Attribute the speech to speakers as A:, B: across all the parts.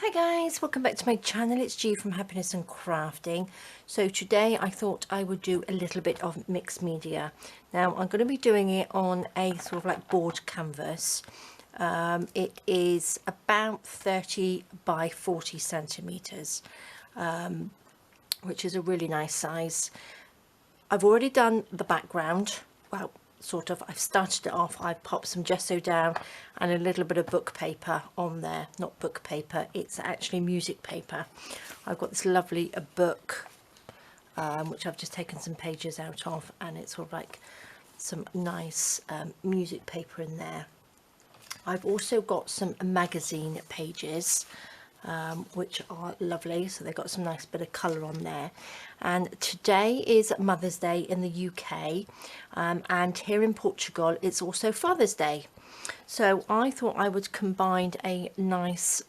A: Hi guys, welcome back to my channel. It's G from Happiness and Crafting. So today I thought I would do a little bit of mixed media. Now I'm going to be doing it on a sort of like board canvas. It is about 30 by 40 centimeters, which is a really nice size. I've already done the background. Well, sort of. I've started it off. I've popped some gesso down and a little bit of book paper on there. Not book paper, it's actually music paper. I've got this lovely book, which I've just taken some pages out of, and it's sort of like some nice music paper in there. I've also got some magazine pages, which are lovely, so they've got some nice bit of colour on there. And today is Mother's Day in the UK, and here in Portugal it's also Father's Day, so I thought I would combine a nice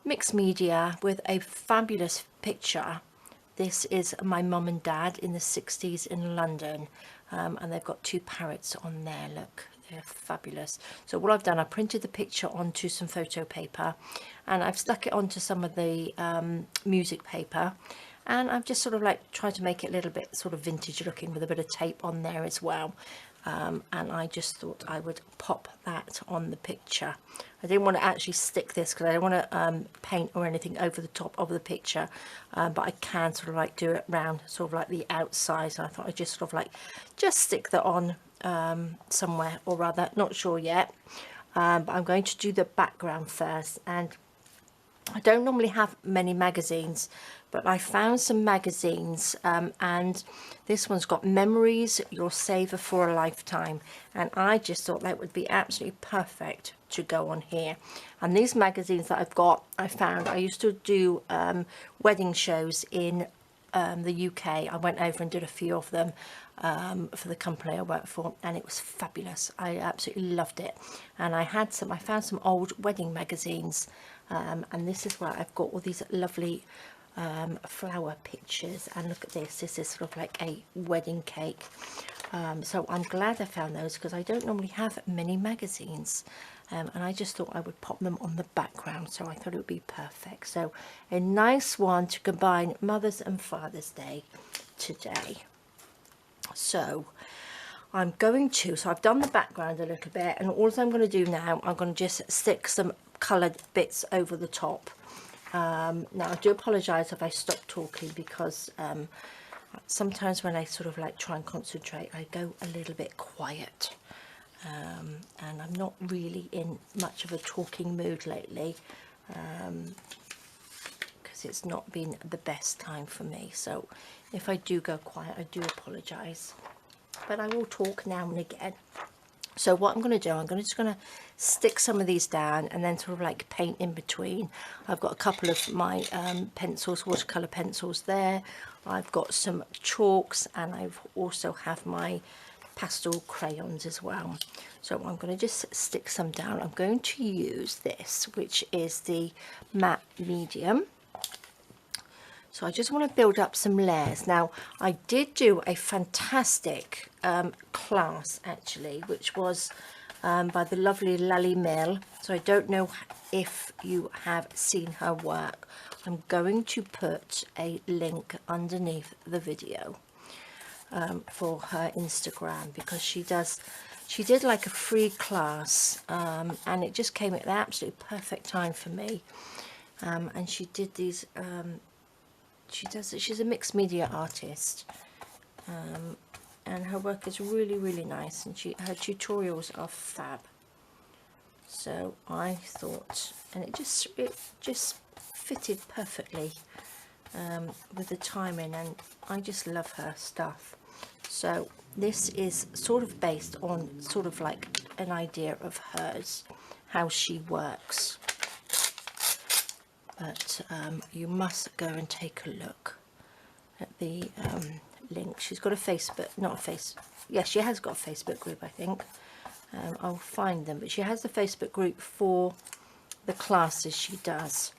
A: mixed media with a fabulous picture. This is my mum and dad in the 60s in London, and they've got two parrots on there. Look, they're fabulous. So what I've done, I printed the picture onto some photo paper and I've stuck it onto some of the music paper, and I've just sort of like tried to make it a little bit sort of vintage looking with a bit of tape on there as well. And I just thought I would pop that on the picture. I didn't want to actually stick this because I don't want to paint or anything over the top of the picture, but I can sort of like do it around sort of like the outside. So I thought I'd just sort of like just stick that on somewhere or rather, not sure yet, but I'm going to do the background first. And I don't normally have many magazines, but I found some magazines, and this one's got Memories You'll Savour for a Lifetime, and I just thought that would be absolutely perfect to go on here. And these magazines that I've got, I found I used to do wedding shows in the UK. I went over and did a few of them for the company I work for, and it was fabulous. I absolutely loved it. And I found some old wedding magazines, and this is where I've got all these lovely flower pictures. And look at this, this is sort of like a wedding cake. So I'm glad I found those because I don't normally have many magazines, and I just thought I would pop them on the background, so I thought it would be perfect. So a nice one to combine Mother's and Father's Day today. So I've done the background a little bit, and all I'm going to do now, I'm going to just stick some coloured bits over the top. Now I do apologise if I stop talking because sometimes when I sort of like try and concentrate I go a little bit quiet, and I'm not really in much of a talking mood lately, because it's not been the best time for me. So if I do go quiet, I do apologise, but I will talk now and again. So what I'm going to do, I'm just going to stick some of these down and then sort of like paint in between. I've got a couple of my pencils, watercolour pencils there. I've got some chalks, and I've also have my pastel crayons as well. So I'm going to just stick some down. I'm going to use this, which is the matte medium. So I just want to build up some layers. Now, I did do a fantastic class, actually, which was by the lovely Lally Mill. So I don't know if you have seen her work. I'm going to put a link underneath the video for her Instagram, because she did like a free class, and it just came at the absolute perfect time for me. And she did these... she's a mixed media artist, and her work is really, really nice, and her tutorials are fab. So I thought, and it just fitted perfectly with the timing, and I just love her stuff. So this is sort of based on sort of like an idea of hers, how she works. But you must go and take a look at the link. She's got a Facebook, yes, she has got a Facebook group, I think. I'll find them, but she has the Facebook group for the classes she does.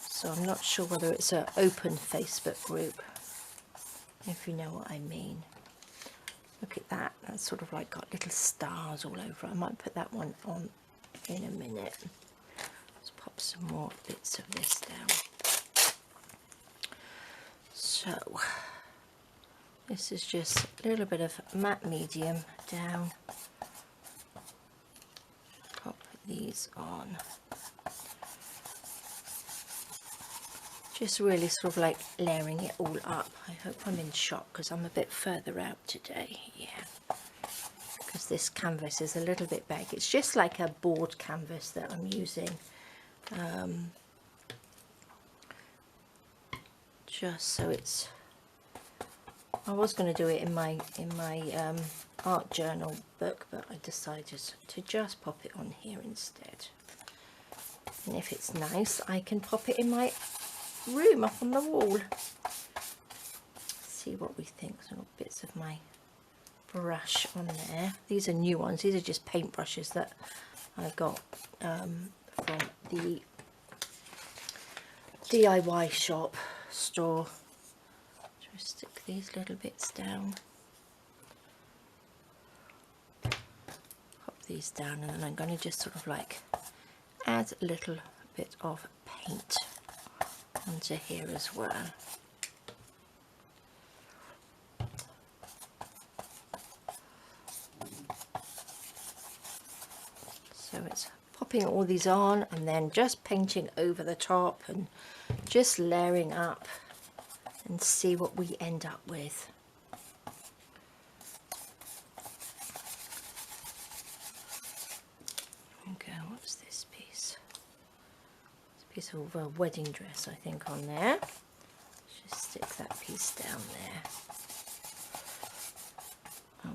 A: So I'm not sure whether it's an open Facebook group, if you know what I mean. Look at that, that's sort of like got little stars all over. I might put that one on in a minute. Let's pop pop some more bits of this down. So this is just a little bit of matte medium down. Pop these on. Just really sort of like layering it all up. I hope I'm in shot because I'm a bit further out today. Yeah, because this canvas is a little bit big. It's just like a board canvas that I'm using. Just so it's, I was going to do it in my art journal book, but I decided to just pop it on here instead. And if it's nice, I can pop it in my room up on the wall. See what we think. So bits of my brush on there. These are new ones. These are just paint brushes that I got from the DIY shop store. Just stick these little bits down. Pop these down, and then I'm going to just sort of like add a little bit of paint onto here as well. So it's popping all these on and then just painting over the top and just layering up and see what we end up with. Okay, what's this piece? Piece of a wedding dress, I think, on there. Just stick that piece down there.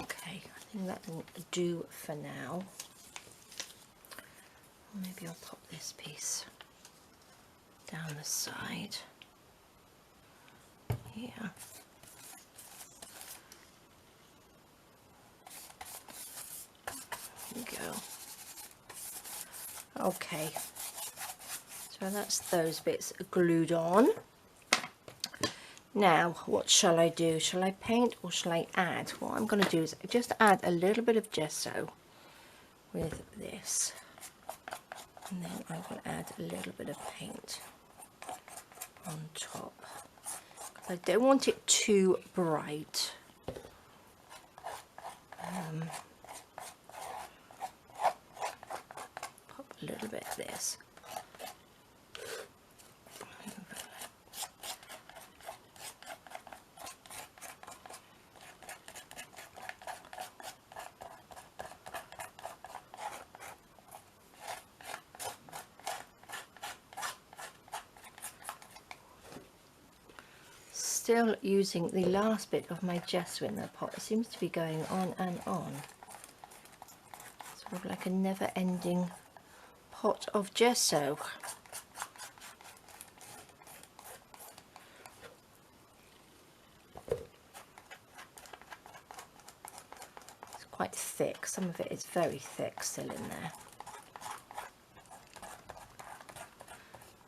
A: Okay, I think that will do for now. Maybe I'll pop this piece down the side here. There we go. Okay. So that's those bits glued on. Now, what shall I do? Shall I paint or shall I add? What I'm going to do is just add a little bit of gesso with this. And then I will add a little bit of paint on top. I don't want it too bright. Pop a little bit of this. Still using the last bit of my gesso in the pot. It seems to be going on and on. Sort of like a never-ending pot of gesso. It's quite thick. Some of it is very thick still in there,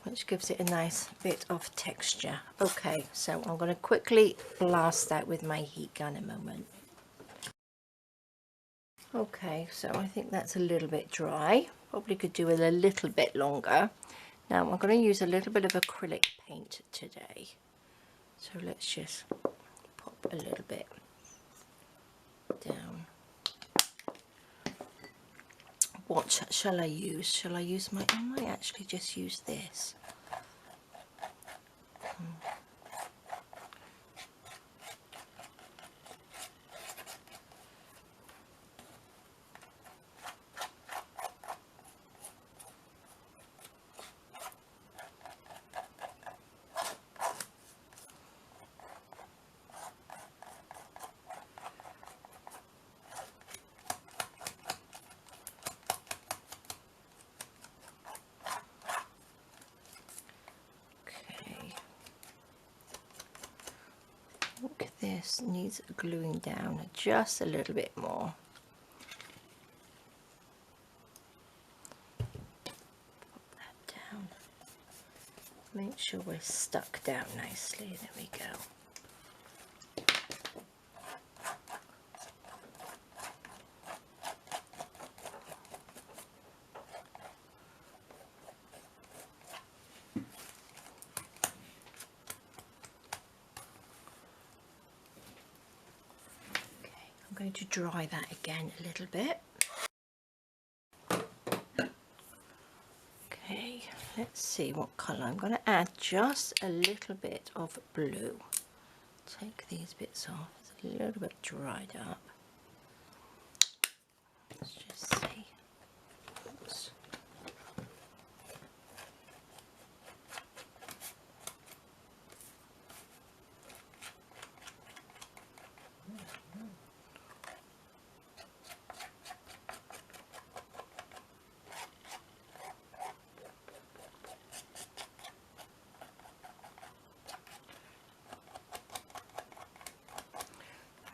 A: which gives it a nice bit of texture. Okay, so I'm going to quickly blast that with my heat gun a moment. Okay, so I think that's a little bit dry. Probably could do it a little bit longer. Now I'm going to use a little bit of acrylic paint today. So let's just pop a little bit down. What shall I use? Shall I use my, I might actually just use this. This needs gluing down just a little bit more. Pop that down. Make sure we're stuck down nicely. There we go. going to dry that again a little bit. Okay, let's see what colour. I'm going to add just a little bit of blue. Take these bits off, it's a little bit dried up. Let's just see. Oops.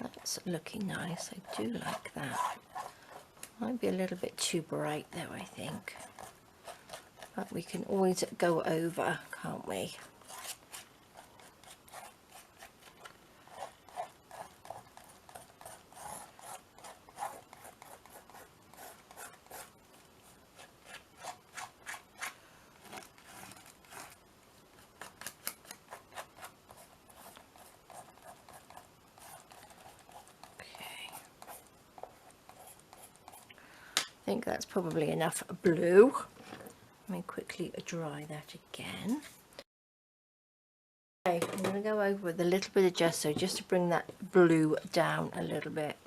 A: That's looking nice, I do like that. Might be a little bit too bright though, I think. But we can always go over, can't we? I think that's probably enough blue. Let me quickly dry that again. Okay, I'm going to go over with a little bit of gesso just to bring that blue down a little bit.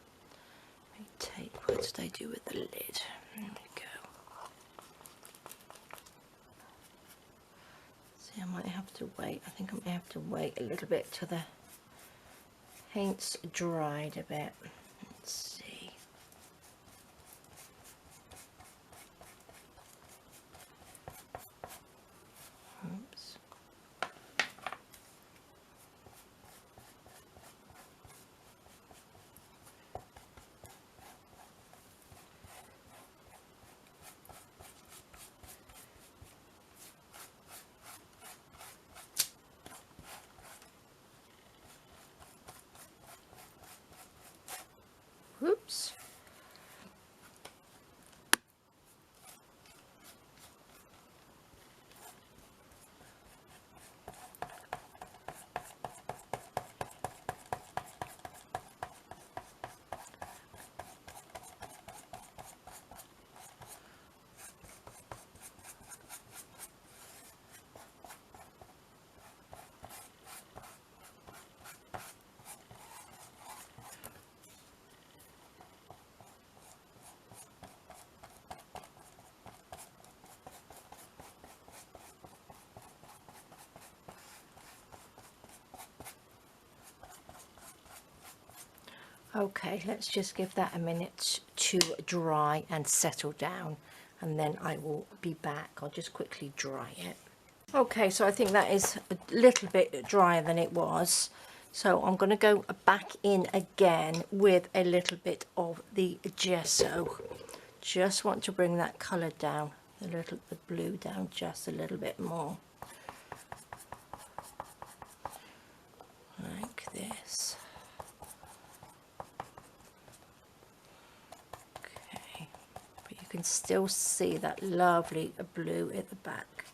A: Let me take, what did I do with the lid? There we go. See, I might have to wait. I think I might have to wait a little bit till the paint's dried a bit. Let's see. Oops. Whoops. Okay, let's just give that a minute to dry and settle down, and then I will be back. I'll just quickly dry it. Okay, so I think that is a little bit drier than it was. So I'm going to go back in again with a little bit of the gesso. Just want to bring that colour down, the blue down just a little bit more. Like this. Okay, but you can still see that lovely blue at the back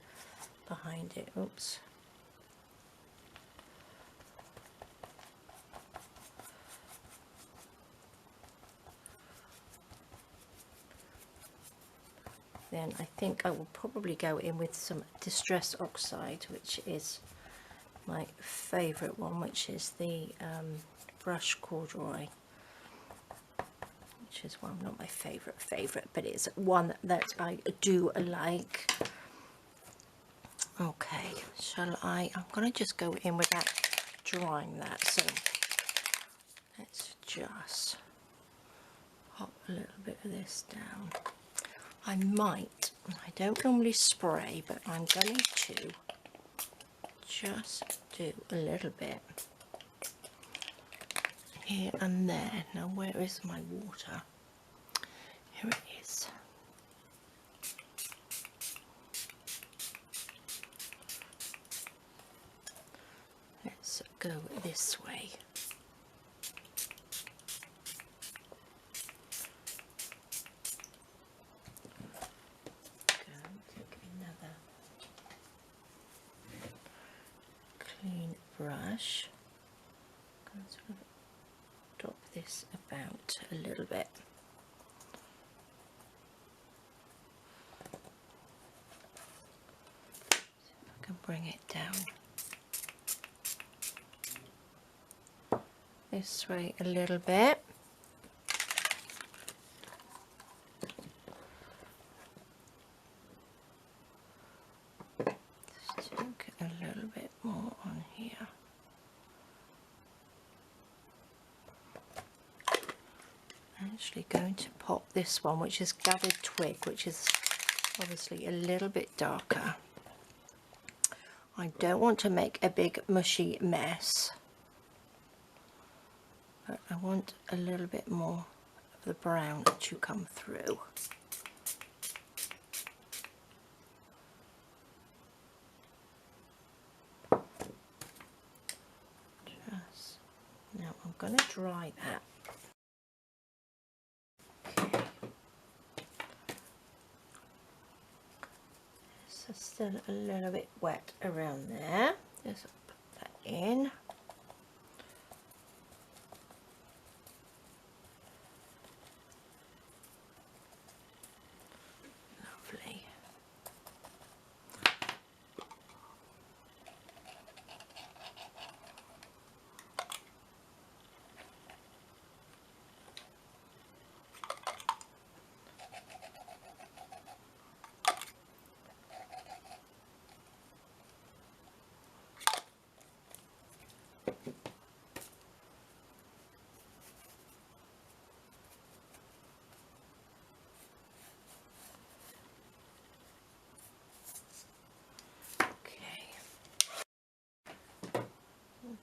A: behind it. Oops. Then I think I will probably go in with some Distress Oxide, which is my favourite one, which is the brush corduroy, which is one, not my favourite, but it's one that I do like. Okay, I'm going to just go in without drying that, so let's just pop a little bit of this down. I don't normally spray, but I'm going to just do a little bit here and there. Now, where is my water? Here it is. Let's go this way. Clean brush. I'm going to sort of dot this about out a little bit. I can bring it down this way a little bit. Stick a little bit more on here. I'm actually going to pop this one, which is gathered twig, which is obviously a little bit darker. I don't want to make a big mushy mess, but I want a little bit more of the brown to come through. Now I'm going to dry that. Okay. So still a little bit wet around there. Just put that in. Lovely.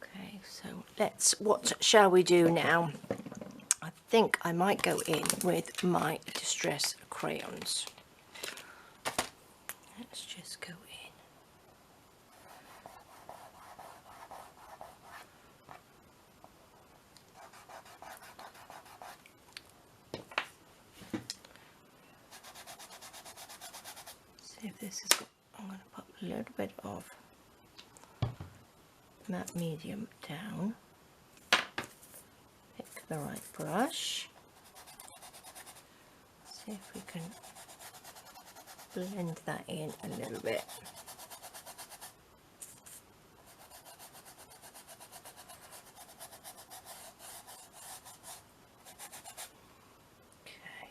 A: Okay, so what shall we do now? I think I might go in with my distress crayons. Let's just go in. See if this has got, I'm going to put a little bit of matte medium down. Pick the right brush. See if we can blend that in a little bit. Okay.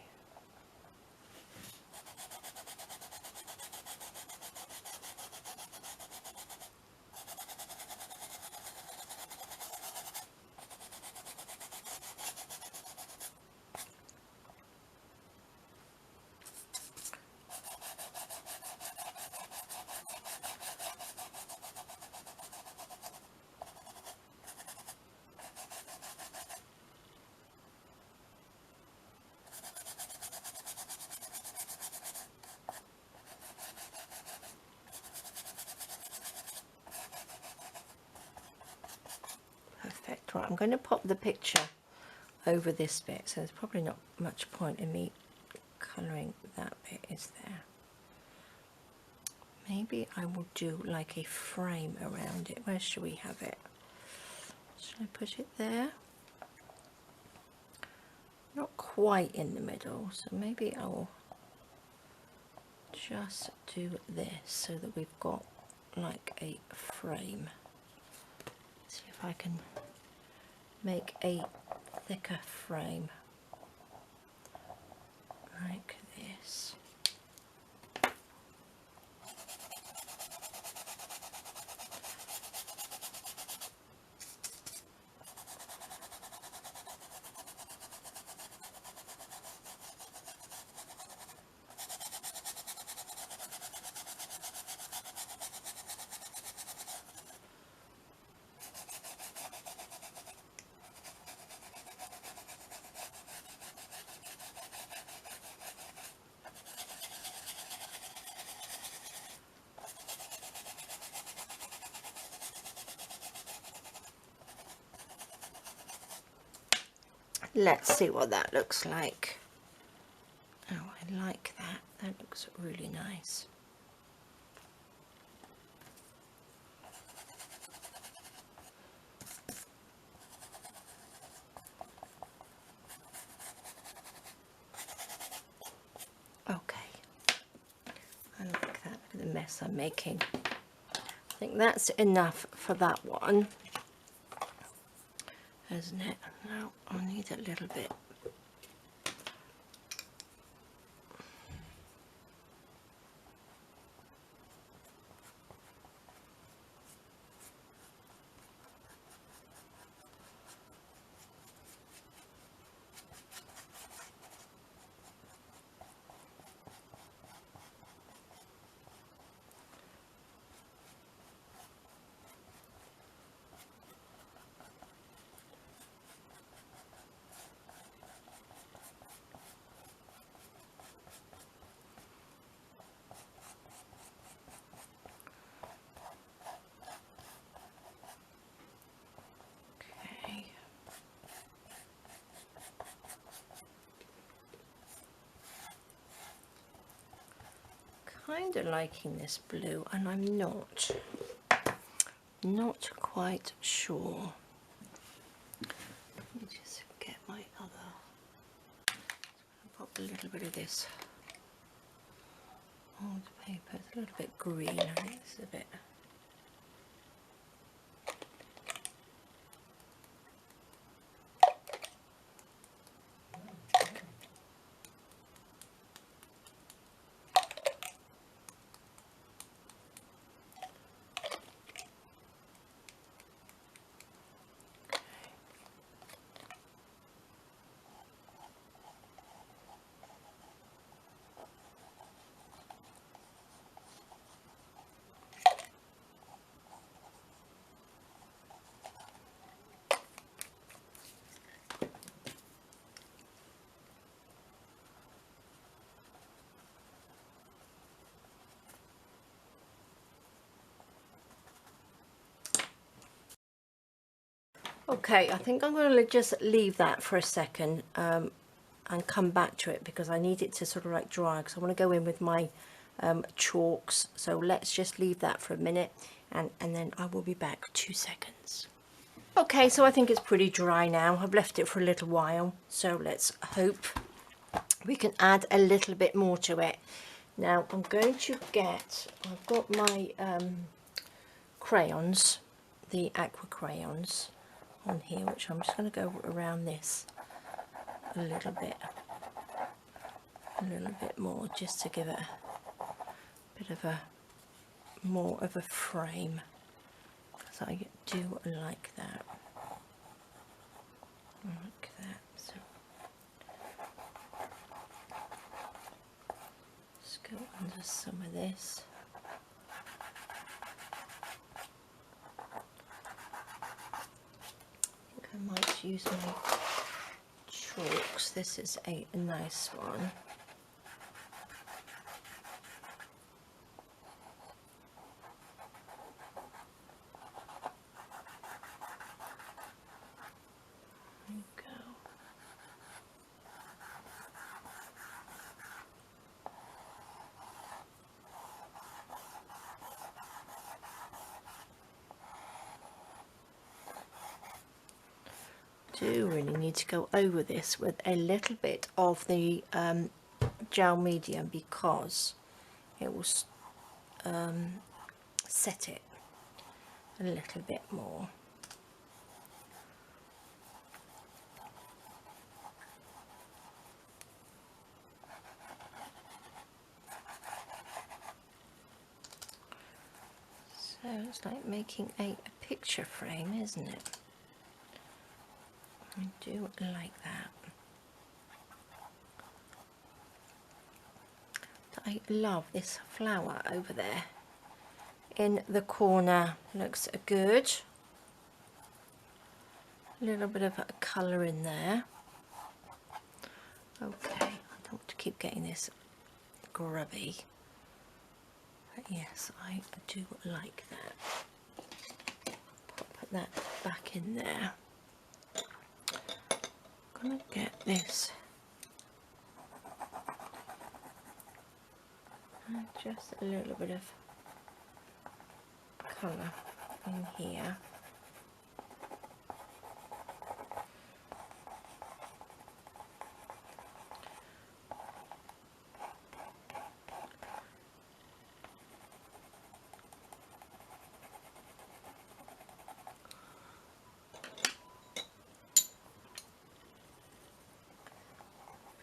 A: Perfect. Right, I'm going to pop the picture over this bit, so there's probably not much point in me colouring that bit, is there? Maybe I will do like a frame around it. Where should we have it? Should I put it there? Not quite in the middle, so maybe I will just do this so that we've got like a frame. See if I can make a thicker frame like this. Let's see what that looks like. Oh, I like that. That looks really nice. mess I'm making. I think that's enough for that one, isn't it? No, I need a little bit. Kind of liking this blue, and I'm not quite sure. Let me just get my other, pop a little bit of this old paper. It's a little bit green. I think it's a bit. Okay, I think I'm going to just leave that for a second and come back to it, because I need it to sort of like dry, because I want to go in with my chalks. So let's just leave that for a minute, and then I will be back 2 seconds. Okay, so I think it's pretty dry now. I've left it for a little while, so let's hope we can add a little bit more to it. Now I'm going to get, I've got my crayons, the aqua crayons on here, which I'm just going to go around this a little bit more, just to give it a bit of a more of a frame, because I do like that. Like that. So just go under some of this. I might use my chalks. This is a nice one. There you go. Do really need to go over this with a little bit of the gel medium, because it will set it a little bit more. So it's like making a picture frame, isn't it? I do like that. I love this flower over there in the corner. Looks good. A little bit of a colour in there. Okay, I don't want to keep getting this grubby. But yes, I do like that. Put that back in there. I'm going to get this and just a little bit of colour in here.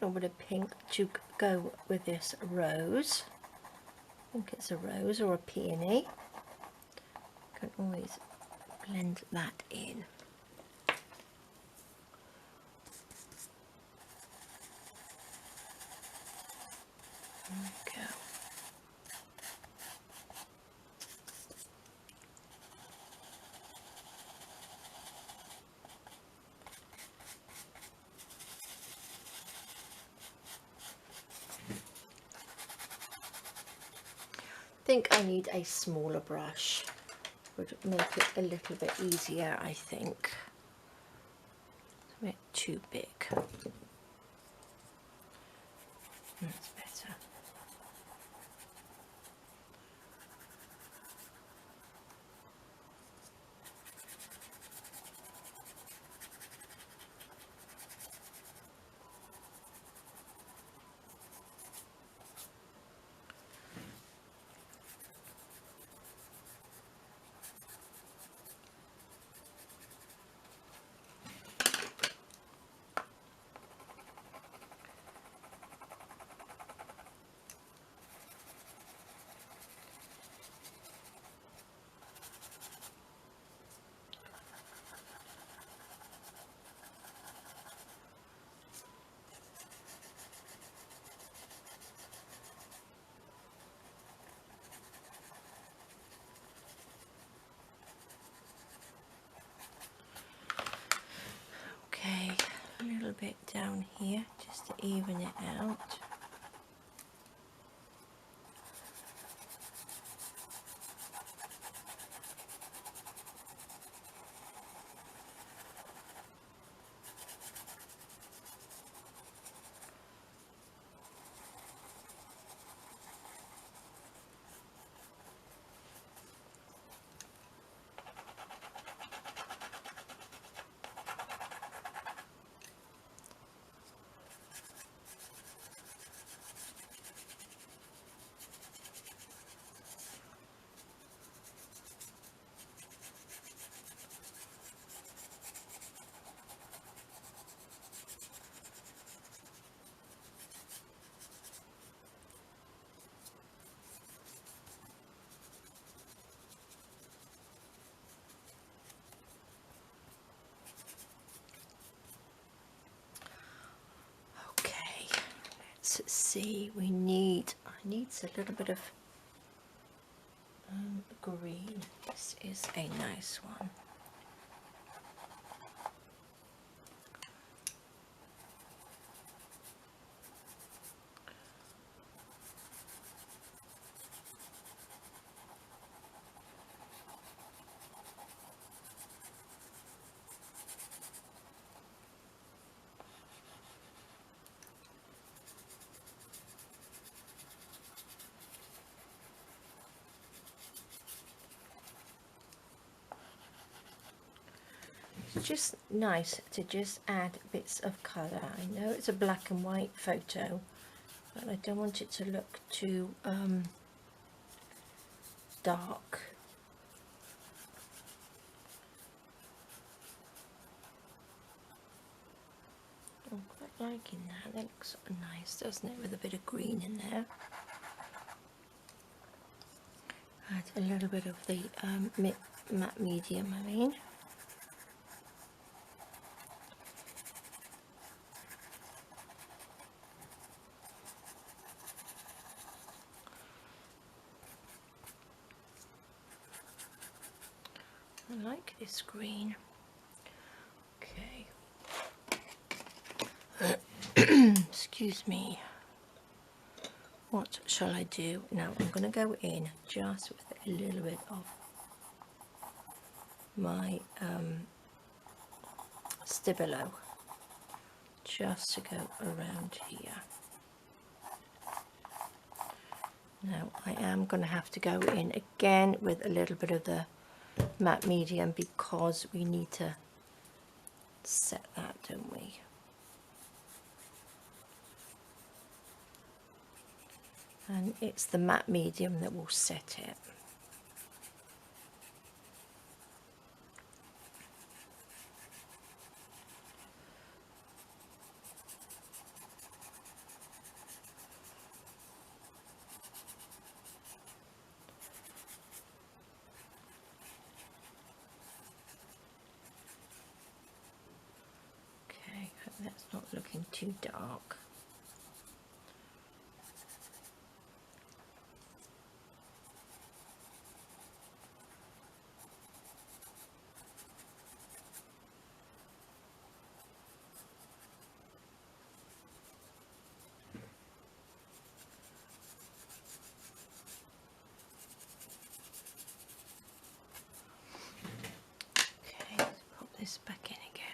A: a little bit of pink to go with this rose. I think it's a rose or a peony. Can always blend that in. There we go. I think I need a smaller brush, would make it a little bit easier, I think. It's a bit too big. That's better. Okay, a little bit down here just to even it out. Let's see, I need a little bit of green. This is a nice one. It's just nice to just add bits of colour. I know it's a black and white photo, but I don't want it to look too dark. I'm quite liking that. That looks nice, doesn't it, with a bit of green in there. Add a little bit of the matte medium, I mean. I like this green. Okay. Excuse me. What shall I do? Now I'm going to go in just with a little bit of my Stabilo, just to go around here. Now I am going to have to go in again with a little bit of the matte medium because we need to set that, don't we? And it's the matte medium that will set it. that's not looking too dark. Okay, let's pop this back in again.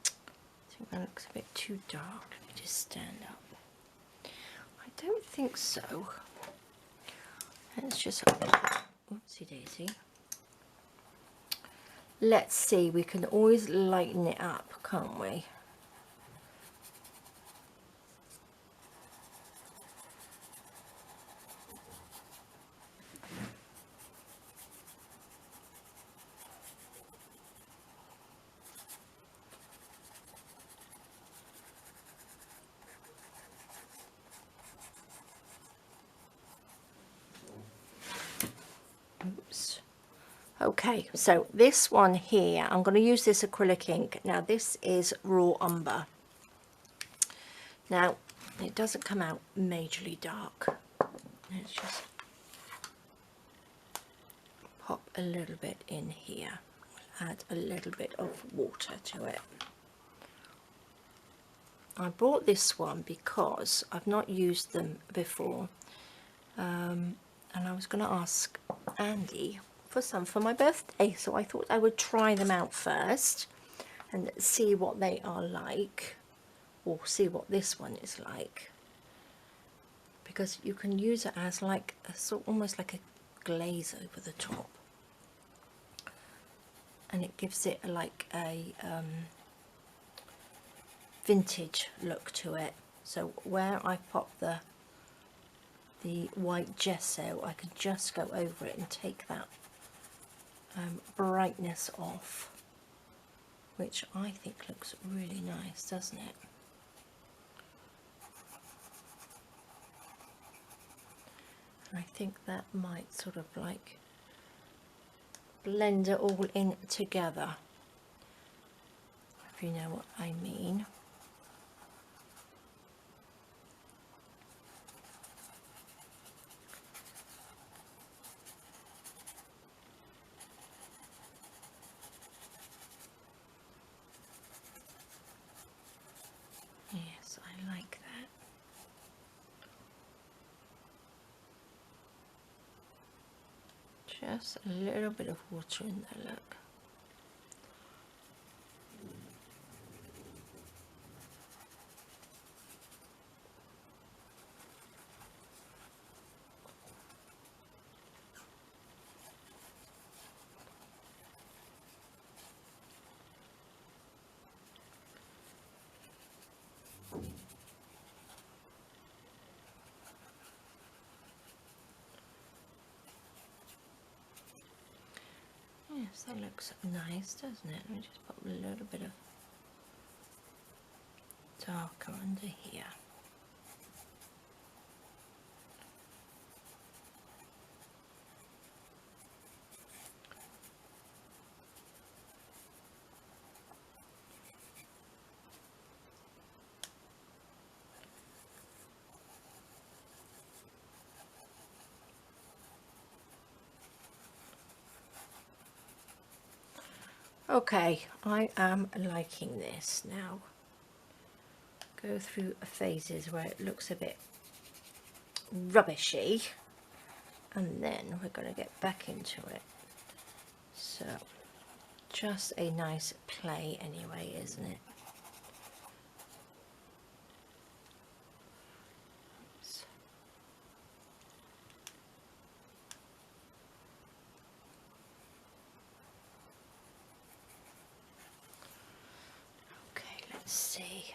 A: I think that looks a bit too dark. Let me just stand up. I don't think so. Let's just, oopsie daisy. Let's see, we can always lighten it up, can't we? Oops. Okay, so this one here, I'm going to use this acrylic ink. Now this is raw umber. Now it doesn't come out majorly dark. Let's just pop a little bit in here. We'll add a little bit of water to it. I bought this one because I've not used them before, and I was going to ask Andy for some for my birthday, so I thought I would try them out first and see what they are like, or see what this one is like, because you can use it as like a sort, almost like a glaze over the top, and it gives it like a vintage look to it. So where I pop the white gesso, I can just go over it and take that brightness off, which I think looks really nice, doesn't it? And I think that might sort of like blend it all in together, if you know what I mean. Yes, I like that. Just a little bit of water in there, look. Yes, that looks nice, doesn't it? Let me just put a little bit of darker under here. Okay, I am liking this now. Go through phases where it looks a bit rubbishy, and then we're going to get back into it. So just a nice play anyway, isn't it? Okay, let's see.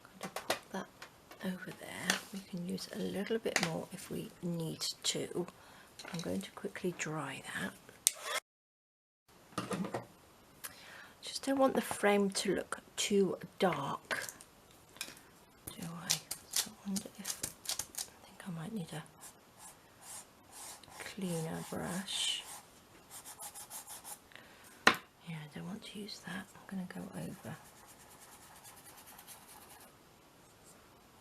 A: I'm going to put that over there. We can use a little bit more if we need to. I'm going to quickly dry that. Just don't want the frame to look too dark, do I? So I wonder if, I think I might need a cleaner brush. Yeah, I don't want can't use that. I'm going to go over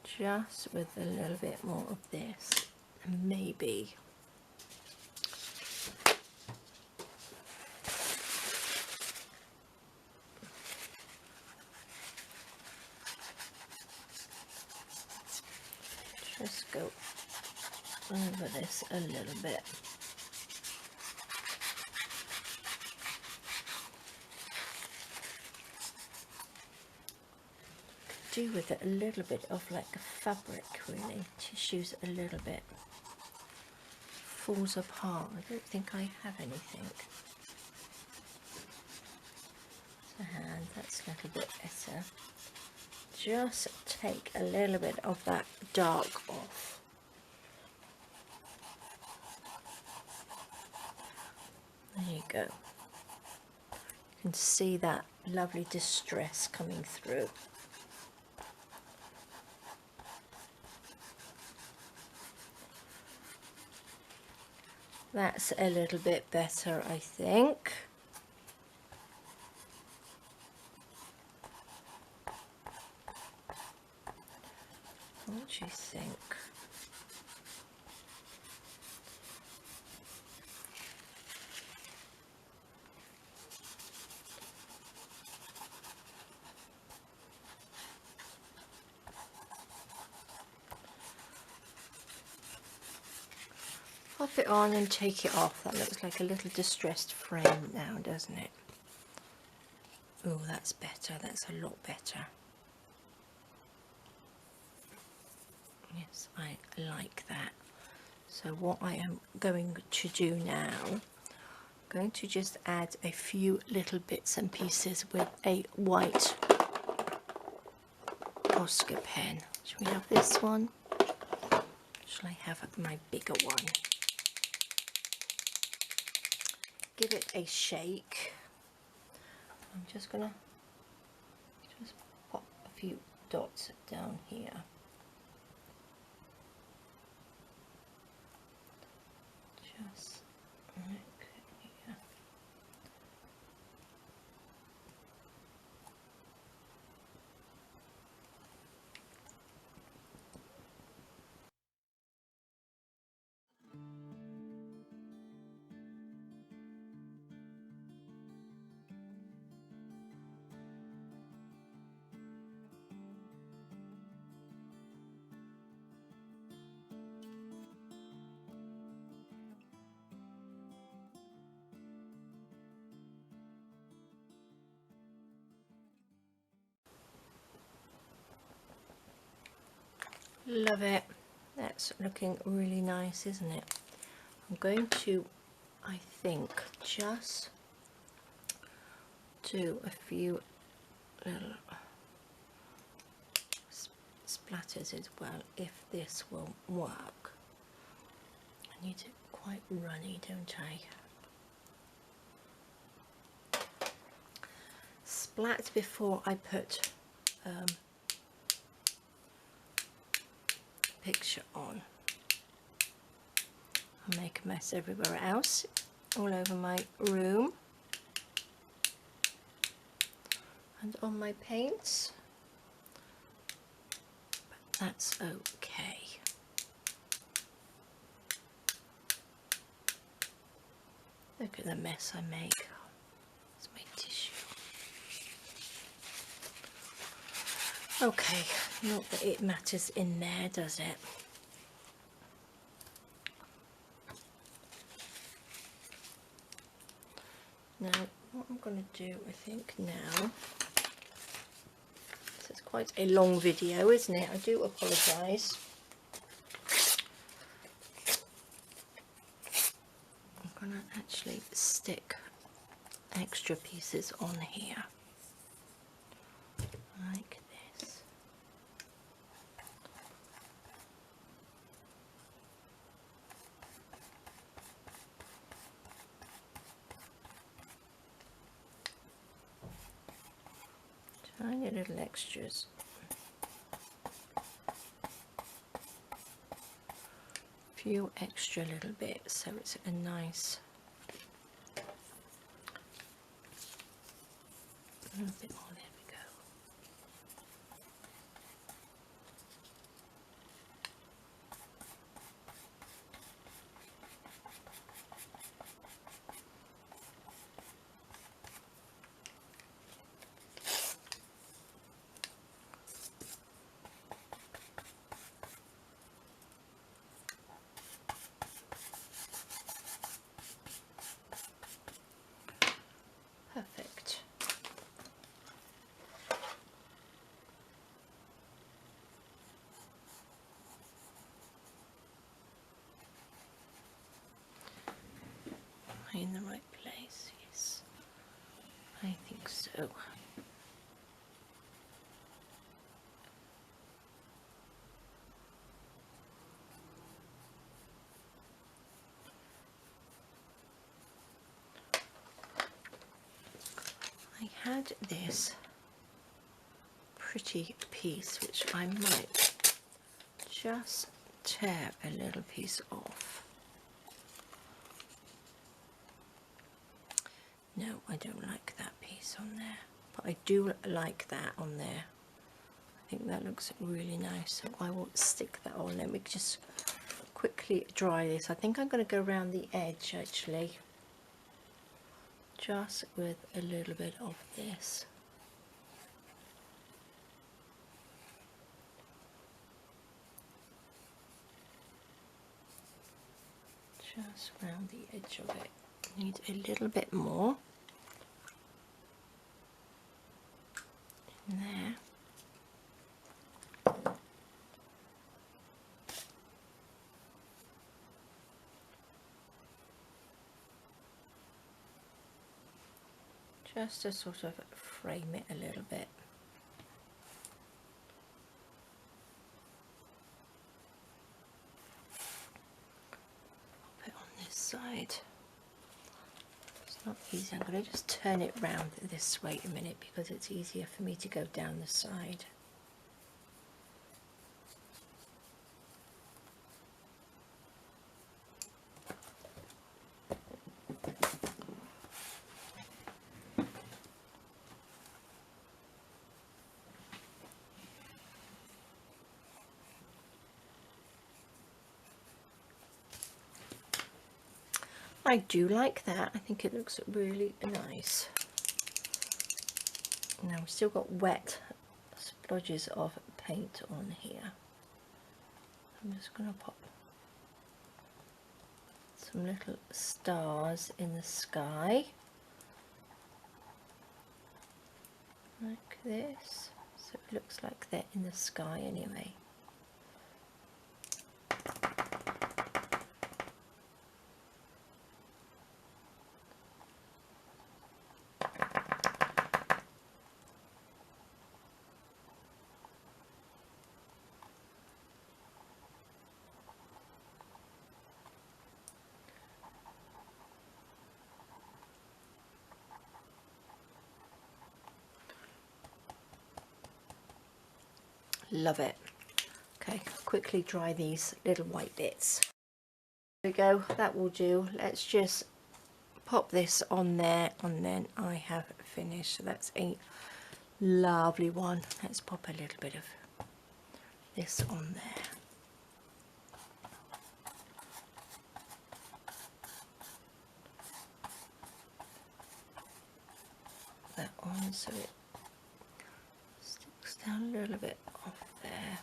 A: just with a little bit more of this, and maybe just go over this a little bit. Do with it a little bit of like a fabric, really. Tissues a little bit. Falls apart. I don't think I have anything. The hand, that's a little bit better. Just take a little bit of that dark off. There you go. You can see that lovely distress coming through. That's a little bit better, I think. What do you think? Pop it on and take it off. That looks like a little distressed frame now, doesn't it? Oh, that's better. That's a lot better. Yes, I like that. So what I am going to do now, I'm going to just add a few little bits and pieces with a white Oscar pen. Shall we have this one? Shall I have my bigger one? Give it a shake. I'm just gonna pop a few dots down here. Just like here. Love it. That's looking really nice, isn't it? I'm going to, I think, just do a few little splatters as well, if this will work. I need it quite runny, don't I? Splat before I put picture on. I'll make a mess everywhere else, all over my room and on my paints, but that's okay. Look at the mess I make. It's my tissue. Okay, not that it matters in there, does it? Now, what I'm going to do, I think now, this is quite a long video, isn't it? I do apologise. I'm going to actually stick extra pieces on here, like this. Tiny little extras. Few extra little bits, so it's a nice A little bit more, there we go. Perfect. Am I in the right place? Yes, I think so. I had this pretty piece which I might just tear a little piece off. No, I don't like that piece on there, but I do like that on there. I think that looks really nice, so I will stick that on. Let me just quickly dry this. I think I'm going to go around the edge actually, just with a little bit of this. Just around the edge of it. Need a little bit more in there. Just to sort of frame it a little bit. Put it on this side. It's not easy. I'm going to just turn it round this way a minute because it's easier for me to go down the side. I do like that. I think it looks really nice. Now we've still got wet splodges of paint on here. I'm just going to pop some little stars in the sky like this, so it looks like they're in the sky anyway. Love it. Okay, quickly dry these little white bits. There we go, that will do. Let's just pop this on there and then I have finished. So that's a lovely one. Let's pop a little bit of this on there. That on so it sticks down a little bit off there.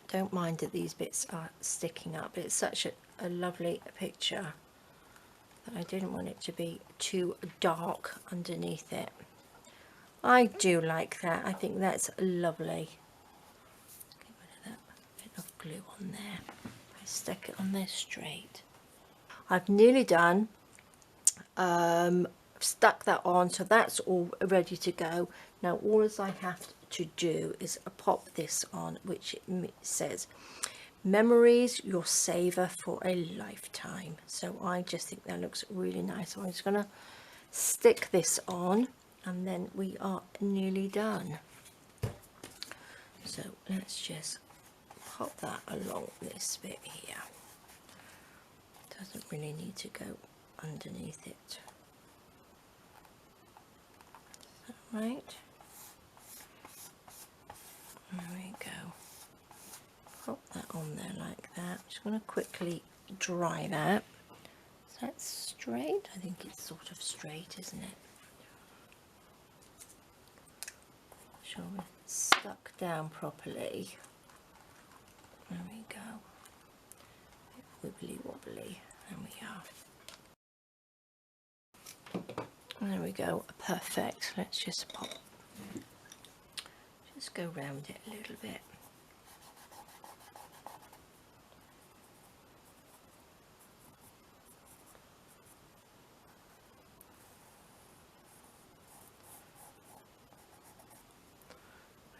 A: Don't mind that these bits are sticking up. It's such a lovely picture that I didn't want it to be too dark underneath it. I do like that. I think that's lovely. Get rid of that bit of glue on there. I stick it on there straight. I've nearly done. Stuck that on, so that's all ready to go. Now all I have to do is pop this on, which it says memories your saver for a lifetime. So I just think that looks really nice. So I'm just gonna stick this on and then we are nearly done. So let's just pop that along this bit here. Doesn't really need to go underneath it. Right, there we go. Pop that on there like that. I'm just going to quickly dry that. Is that straight? I think it's sort of straight, isn't it? Sure it's stuck down properly. There we go. Wibbly wobbly. There we are. There we go. Perfect. Let's just pop. Just go round it a little bit.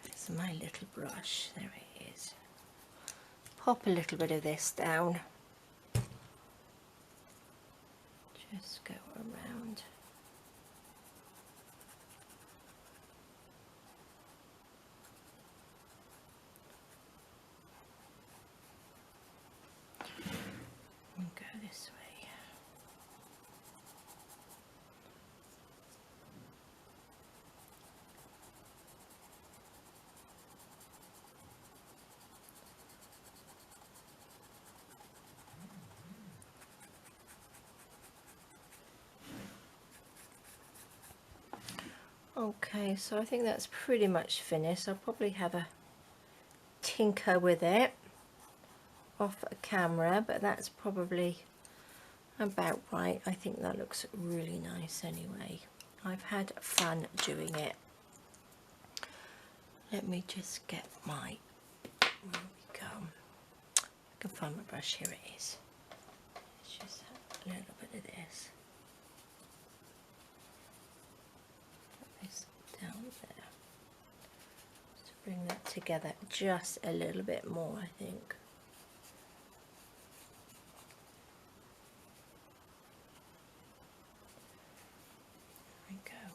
A: Where's my little brush? There it is. Pop a little bit of this down. Just go around. And go this way. Okay, so I think that's pretty much finished. I'll probably have a tinker with it off camera, but that's probably about right. I think that looks really nice anyway. I've had fun doing it. Let me just get my, where we go. I can find my brush, here it is. Let's just have a little bit of this. Down there, just bring that together just a little bit more, I think. There we go.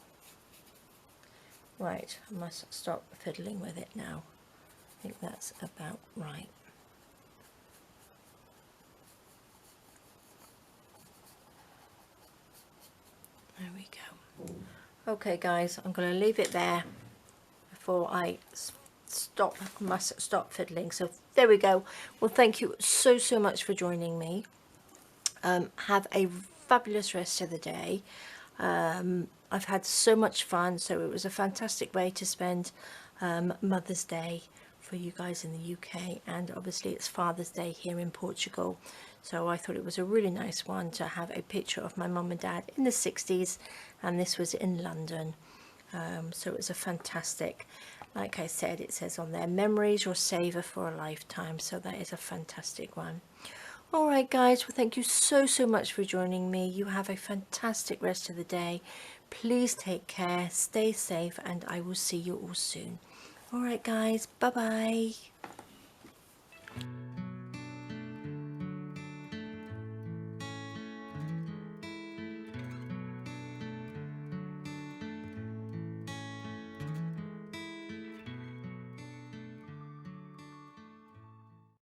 A: Right, I must stop fiddling with it now. I think that's about right. There we go. Okay guys, I'm going to leave it there before I must stop fiddling. So there we go. Well, thank you so much for joining me. Have a fabulous rest of the day. I've had so much fun, so it was a fantastic way to spend Mother's Day for you guys in the UK, and obviously it's Father's Day here in Portugal, so I thought it was a really nice one to have a picture of my mum and dad in the 60s, and this was in London. So it was a fantastic, like I said, it says on there, memories you'll savour for a lifetime, so that is a fantastic one. Alright guys, well thank you so much for joining me. You have a fantastic rest of the day. Please take care, stay safe, and I will see you all soon. Alright guys, bye bye.